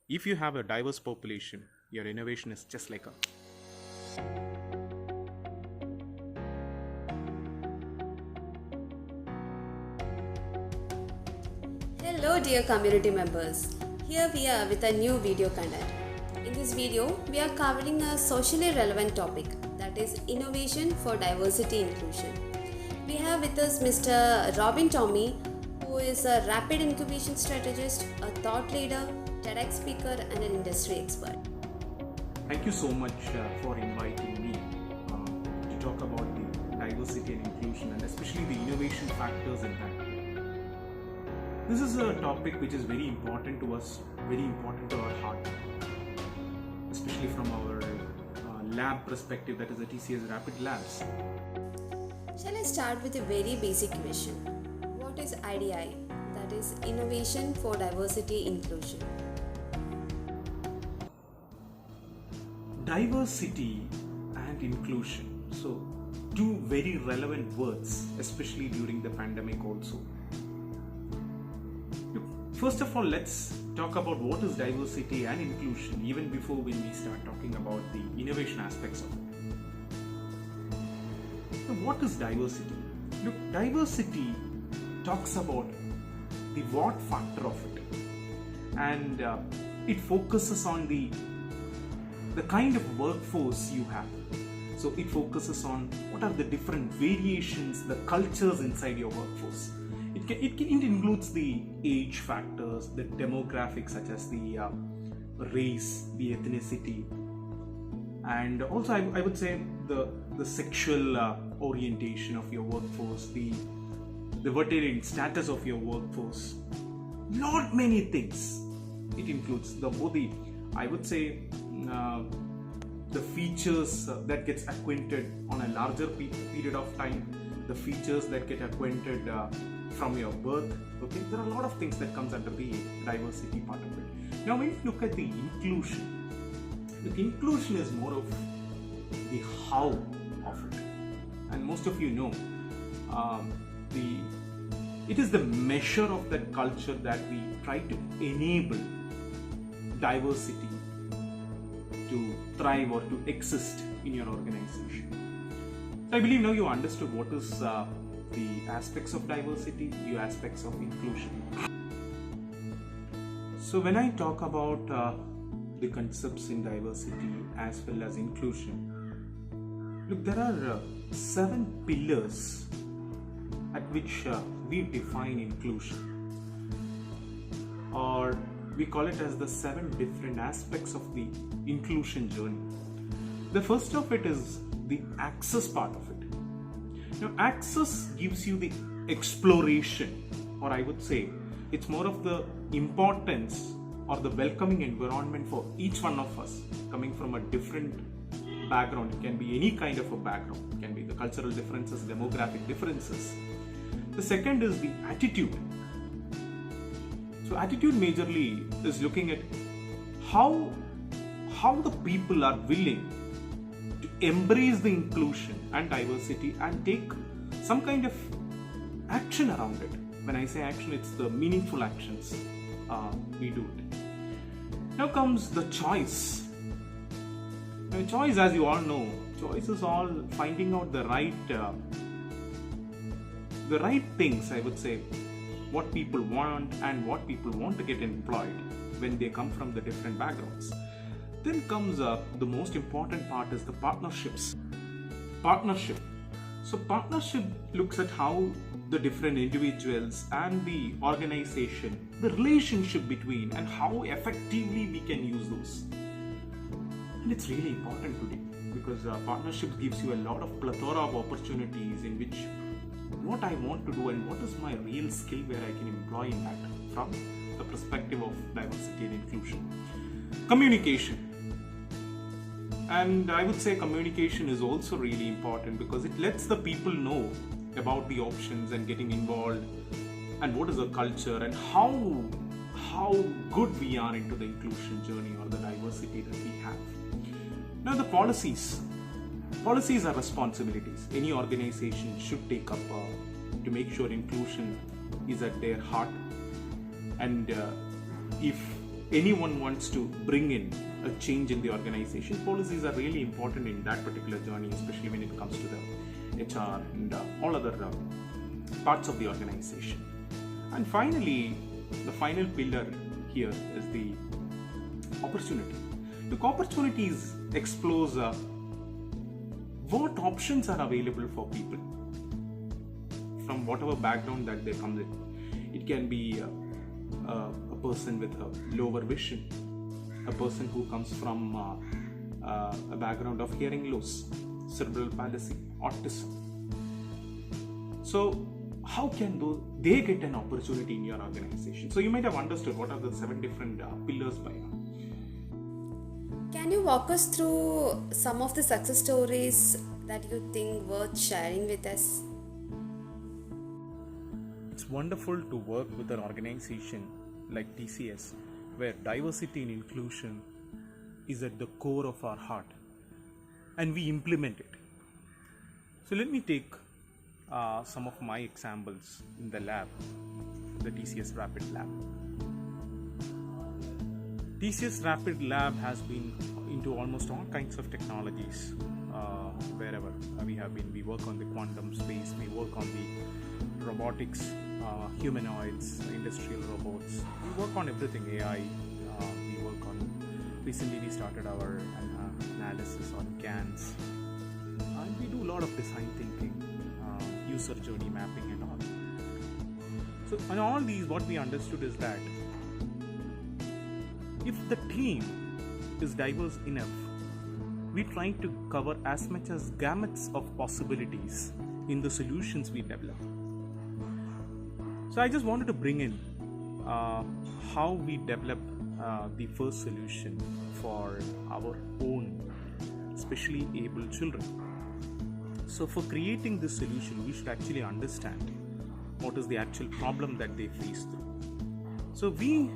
If you have a diverse population, your innovation is just like a. Hello dear community members. Here we are with a new video content. In this video, we are covering a socially relevant topic, that is innovation for diversity inclusion. We have with us Mr. Robin Tommy, who is a rapid incubation strategist, a thought leader, TEDx speaker and an industry expert. Thank you so much for inviting me to talk about the diversity and inclusion, and especially the innovation factors in that. This is a topic which is very important to us, very important to our heart, especially from our lab perspective, that is the TCS Rapid Labs. Shall I start with a very basic question? What is IDI? That is Innovation for Diversity Inclusion. Diversity and inclusion. So, two very relevant words, especially during the pandemic also. First of all, let's talk about what is diversity and inclusion even before when we start talking about the innovation aspects of it. So what is diversity? Look, diversity talks about the what factor of it, and it focuses on the kind of workforce you have. So it focuses on what are the different variations, the cultures inside your workforce. It includes the age factors, the demographics such as the race, the ethnicity, and also I would say the sexual orientation of your workforce, the veteran status of your workforce. Not many things. It includes both the, I would say, the features that gets acquainted on a larger period of time, the features that get acquainted from your birth. Okay, there are a lot of things that comes under the diversity part of it. Now when you look at the inclusion, the inclusion is more of the how of it, and most of you know it is the measure of that culture that we try to enable diversity to thrive or to exist in your organization. So I believe now you understood what is the aspects of diversity, the aspects of inclusion. So when I talk about the concepts in diversity as well as inclusion, look, there are 7 pillars at which we define inclusion, or we call it as the 7 different aspects of the inclusion journey. The first of it is the access part of it. Now, access gives you the exploration, or I would say it's more of the importance or the welcoming environment for each one of us coming from a different background. It can be any kind of a background. It can be the cultural differences, demographic differences. The second is the attitude. So attitude majorly is looking at how the people are willing to embrace the inclusion and diversity and take some kind of action around it. When I say action, it's the meaningful actions we do it. Now comes the choice. Now, choice, as you all know, choice is all finding out the right things, I would say, what people want and what people want to get employed when they come from the different backgrounds. Then comes the most important part is the partnerships. Partnership. So partnership looks at how the different individuals and the organization, the relationship between, and how effectively we can use those. And it's really important today because partnership gives you a lot of plethora of opportunities in which what I want to do and what is my real skill where I can employ in that from the perspective of diversity and inclusion. Communication. And I would say communication is also really important because it lets the people know about the options and getting involved and what is the culture and how good we are into the inclusion journey or the diversity that we have. Now the policies. Policies are responsibilities. Any organization should take up to make sure inclusion is at their heart. And if anyone wants to bring in a change in the organization, policies are really important in that particular journey, especially when it comes to the HR and all other parts of the organization. And finally, the final pillar here is the opportunity. Look, opportunities explores what options are available for people from whatever background that they come in. It can be a person with a lower vision, a person who comes from a background of hearing loss, cerebral palsy, autism. So how can they get an opportunity in your organization? So you might have understood what are the 7 different pillars by now. Can you walk us through some of the success stories that you think worth sharing with us? It's wonderful to work with an organization like TCS, where diversity and inclusion is at the core of our heart and we implement it. So let me take some of my examples in the lab, the TCS Rapid Lab. TCS Rapid Lab has been into almost all kinds of technologies wherever we have been. We work on the quantum space, we work on the robotics, humanoids, industrial robots. We work on everything, AI. We work on, recently we started our analysis on GANs. And we do a lot of design thinking, user journey mapping and all. So on all these, what we understood is that if the team is diverse enough, we try to cover as much as gamuts of possibilities in the solutions we develop. So I just wanted to bring in how we develop the first solution for our own specially able children. So for creating this solution, we should actually understand what is the actual problem that they face through. So we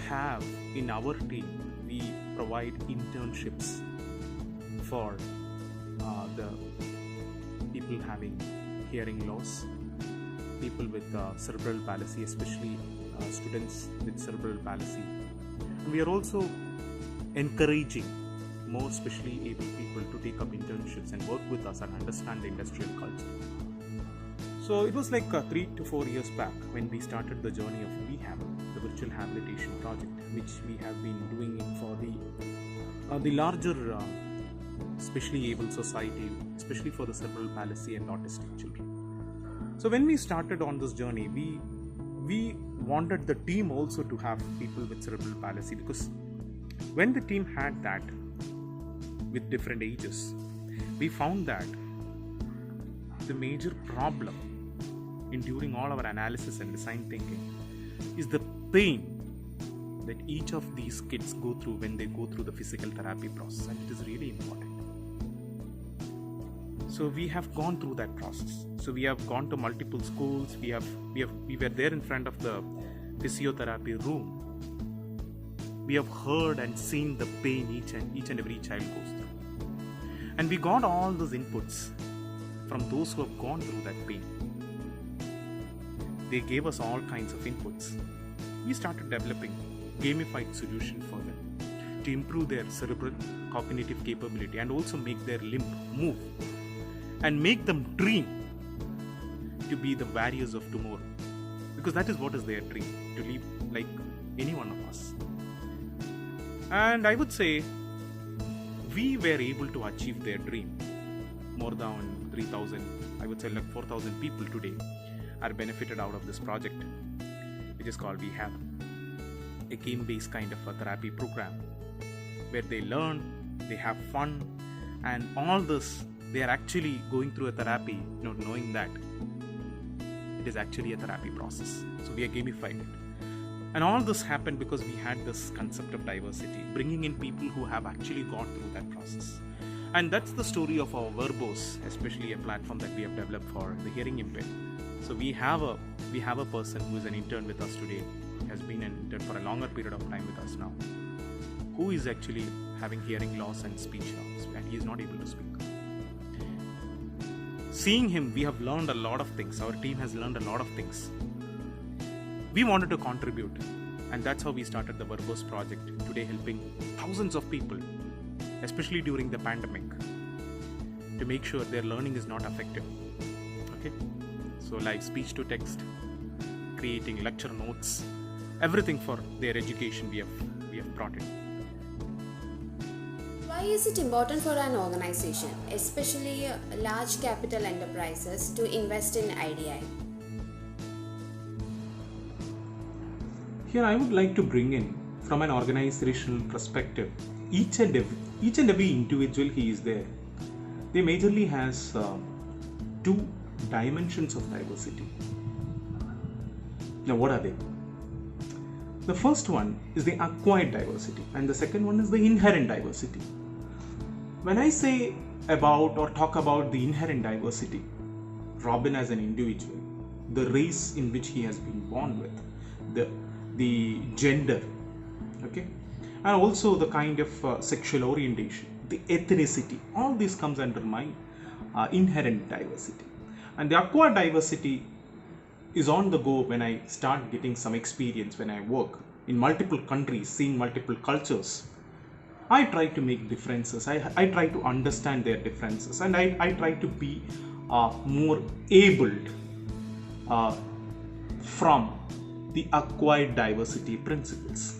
have in our team, we provide internships for the people having hearing loss, people with cerebral palsy, especially students with cerebral palsy. And we are also encouraging more specially able people to take up internships and work with us and understand the industrial culture. So it was like 3 to 4 years back when we started the journey of VHAB, the Virtual Habilitation Project, which we have been doing it for the larger specially able society, especially for the cerebral palsy and autistic children. So when we started on this journey, we wanted the team also to have people with cerebral palsy, because when the team had that with different ages, we found that the major problem in during all our analysis and design thinking is the pain that each of these kids go through when they go through the physical therapy process, and it is really important. So we have gone through that process. So we have gone to multiple schools. We were there in front of the physiotherapy room. We have heard and seen the pain each and every child goes through. And we got all those inputs from those who have gone through that pain. They gave us all kinds of inputs. We started developing gamified solution for them to improve their cerebral cognitive capability and also make their limb move and make them dream to be the warriors of tomorrow, because that is what is their dream, to live like any one of us. And I would say we were able to achieve their dream. More than 3,000, I would say like 4,000 people today are benefited out of this project, which is called VHAB, a game-based kind of a therapy program where they learn, they have fun, and all this, they are actually going through a therapy, not knowing that it is actually a therapy process. So we are gamified it. And all this happened because we had this concept of diversity, bringing in people who have actually gone through that process. And that's the story of our Verbose, especially a platform that we have developed for the hearing impaired. So we have a person who is an intern with us today, has been an intern for a longer period of time with us now, who is actually having hearing loss and speech loss, and he is not able to speak. Seeing him, we have learned a lot of things. Our team has learned a lot of things. We wanted to contribute And that's how we started the Verbose project, today helping thousands of people, especially during the pandemic, to make sure their learning is not affected. Okay, so like speech to text, creating lecture notes, everything for their education we have brought in. Why is it important for an organization, especially large capital enterprises, to invest in IDI? Here I would like to bring in, from an organizational perspective, each and every individual he is there, they majorly has two dimensions of diversity. Now what are they? The first one is the acquired diversity and the second one is the inherent diversity. When I say about or talk about the inherent diversity, Robin as an individual, the race in which he has been born with, the gender, okay, and also the kind of sexual orientation, the ethnicity, all this comes under my inherent diversity. And the acquired diversity is on the go when I start getting some experience, when I work in multiple countries, seeing multiple cultures. I try to make differences, I try to understand their differences, and I try to be more abled from the acquired diversity principles.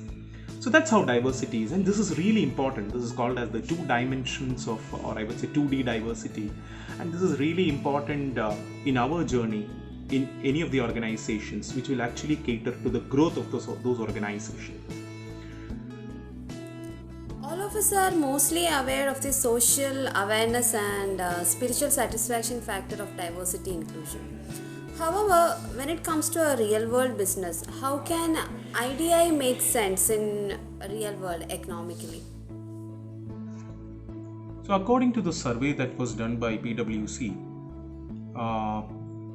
So that's how diversity is, and this is really important. This is called as the two dimensions of, or I would say 2D diversity, and this is really important in our journey in any of the organizations, which will actually cater to the growth of those organizations. All of us are mostly aware of the social awareness and spiritual satisfaction factor of diversity inclusion. However, when it comes to a real world business, how can IDI make sense in real world economically? So according to the survey that was done by PwC,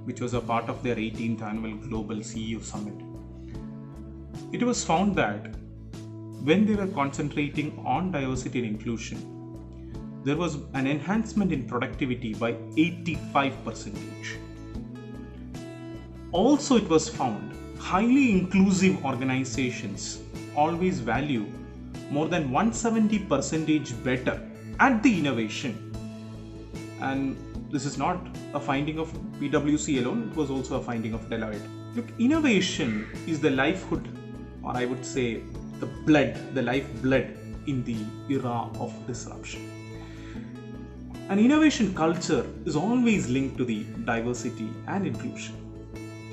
which was a part of their 18th annual Global CEO Summit, it was found that when they were concentrating on diversity and inclusion, there was an enhancement in productivity by 85%. Also, it was found highly inclusive organizations always value more than 170% better at the innovation. And this is not a finding of PwC alone, it was also a finding of Deloitte. Look, innovation is the lifeblood, or I would say the lifeblood in the era of disruption. An innovation culture is always linked to the diversity and inclusion.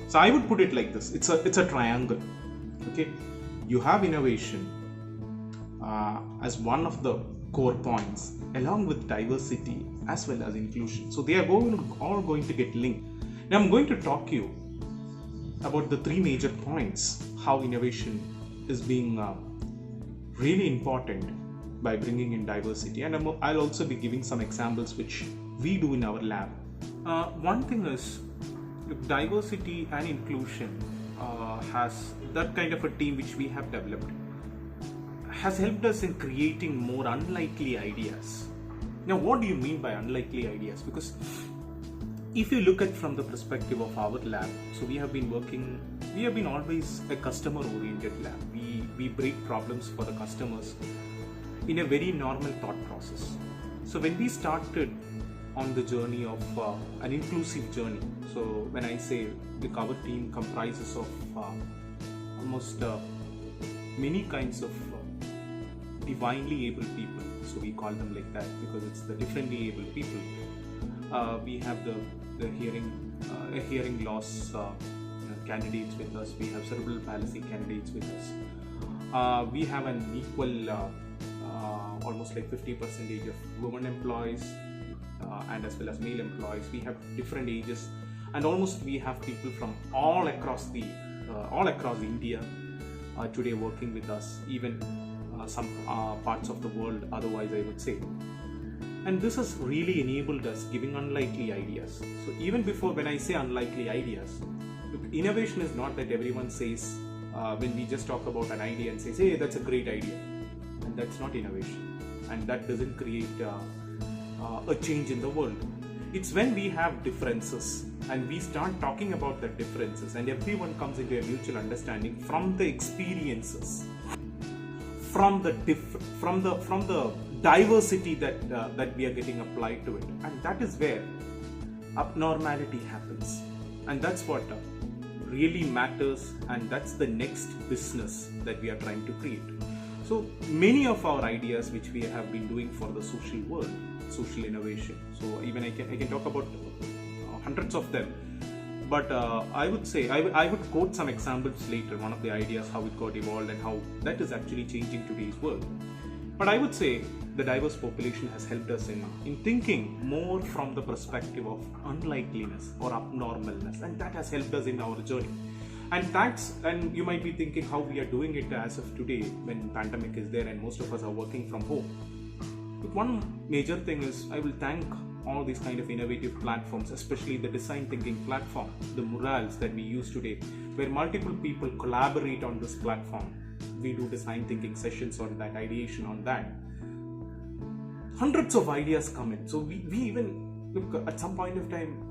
So I would put it like this: it's a triangle. Okay, you have innovation as one of the core points, along with diversity as well as inclusion. So they are all going to get linked. Now I'm going to talk to you about the three major points how innovation is being really important by bringing in diversity, and I'll also be giving some examples which we do in our lab. One thing is, diversity and inclusion has that kind of a team which we have developed has helped us in creating more unlikely ideas. Now, what do you mean by unlikely ideas? Because if you look at from the perspective of our lab, so we have been always a customer oriented lab. We break problems for the customers in a very normal thought process. So when we started on the journey of an inclusive journey, so when I say our team comprises of almost many kinds of divinely able people, so we call them like that because it's the differently able people. We have the hearing loss candidates with us, we have cerebral palsy candidates with us, we have an equal almost like 50% of women employees and as well as male employees. We have different ages, and almost we have people from all across India today working with us, even some parts of the world otherwise, I would say. And this has really enabled us giving unlikely ideas. So even before, when I say unlikely ideas, look, innovation is not that everyone says when we just talk about an idea and says, hey, that's a great idea, and that's not innovation, and that doesn't create a change in the world. It's when we have differences and we start talking about the differences, and everyone comes into a mutual understanding from the experiences, from the diversity that we are getting applied to it, and that is where abnormality happens, and that's what really matters, and that's the next business that we are trying to create. So many of our ideas which we have been doing for the social world, social innovation, so even I can talk about hundreds of them, but I would say I would quote some examples later, one of the ideas, how it got evolved and how that is actually changing today's world. But I would say the diverse population has helped us in thinking more from the perspective of unlikeliness or abnormalness, and that has helped us in our journey. And you might be thinking how we are doing it as of today when pandemic is there and most of us are working from home. But one major thing is I will thank all these kind of innovative platforms, especially the design thinking platform, the murals that we use today, where multiple people collaborate on this platform. We do design thinking sessions on that, ideation on that. Hundreds of ideas come in. So we even look at some point of time,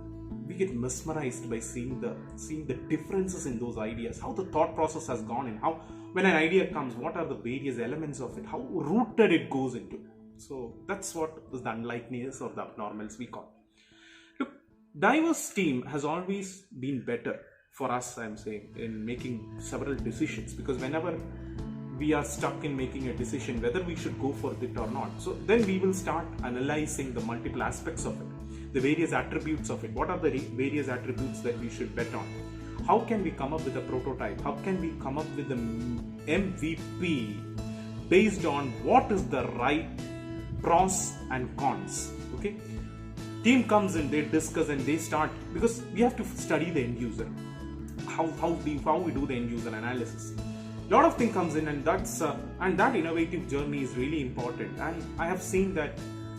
we get mesmerized by seeing the differences in those ideas, how the thought process has gone in, how when an idea comes, what are the various elements of it, how rooted it goes into. So that's what is the unlikeness or the abnormals we call. Look, diverse team has always been better for us, I'm saying, in making several decisions, because whenever we are stuck in making a decision whether we should go for it or not, so then we will start analyzing the multiple aspects of it, the various attributes of it. What are the various attributes that we should bet on? How can we come up with a prototype? How can we come up with an MVP based on what is the right pros and cons? Okay, team comes in, they discuss and they start, because we have to study the end user, how we do the end user analysis. A lot of things comes in, and that innovative journey is really important. And I have seen that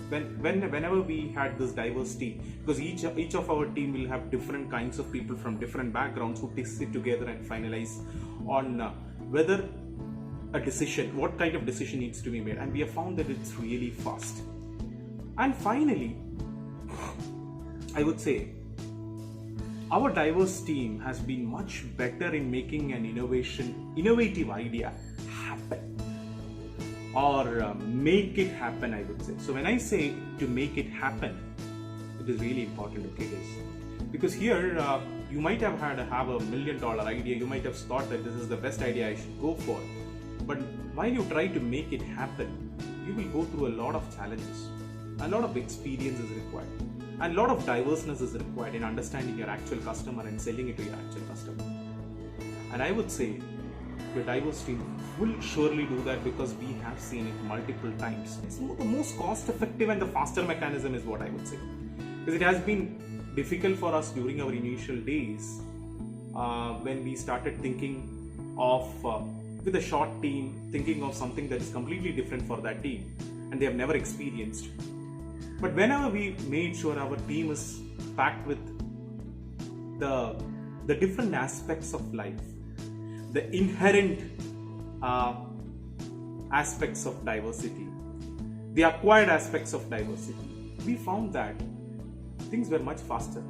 whenever we had this diversity, because each of our team will have different kinds of people from different backgrounds who sit together and finalize on whether a decision, what kind of decision needs to be made, and we have found that it's really fast. And finally, I would say our diverse team has been much better in making an innovative idea happen, or make it happen, I would say. So when I say to make it happen, it is really important, okay guys? Because here you might have a $1 million idea, you might have thought that this is the best idea I should go for, but while you try to make it happen, you will go through a lot of challenges, a lot of experience is required, and a lot of diverseness is required in understanding your actual customer and selling it to your actual customer. And I would say your diverse team will surely do that, because we have seen it multiple times. It's the most cost effective and the faster mechanism is what I would say, because it has been difficult for us during our initial days when we started thinking of with a short team, thinking of something that is completely different for that team and they have never experienced. But whenever we made sure our team is packed with the different aspects of life, the inherent aspects of diversity, the acquired aspects of diversity, we found that things were much faster.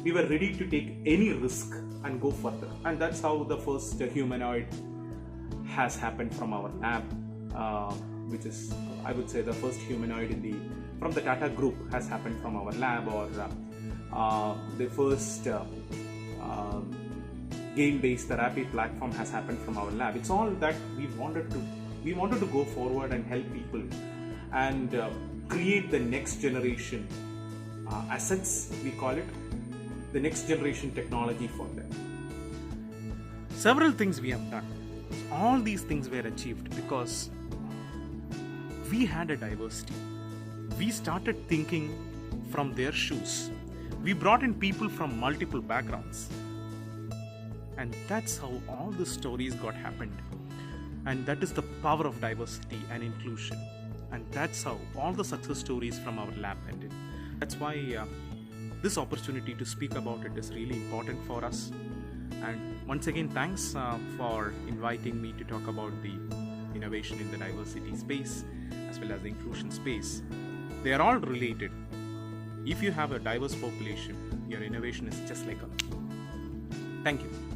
We were ready to take any risk and go further. And that's how the first humanoid has happened from our lab, which is, I would say, the first humanoid from the Tata Group has happened from our lab, or the first game-based therapy platform has happened from our lab. It's all that we wanted to go forward and help people and create the next generation assets, we call it, the next generation technology for them. Several things we have done. All these things were achieved because we had a diversity. We started thinking from their shoes. We brought in people from multiple backgrounds. And that's how all the stories got happened. And that is the power of diversity and inclusion. And that's how all the success stories from our lab ended. That's why this opportunity to speak about it is really important for us. And once again, thanks for inviting me to talk about the innovation in the diversity space as well as the inclusion space. They are all related. If you have a diverse population, your innovation is just like a. Thank you.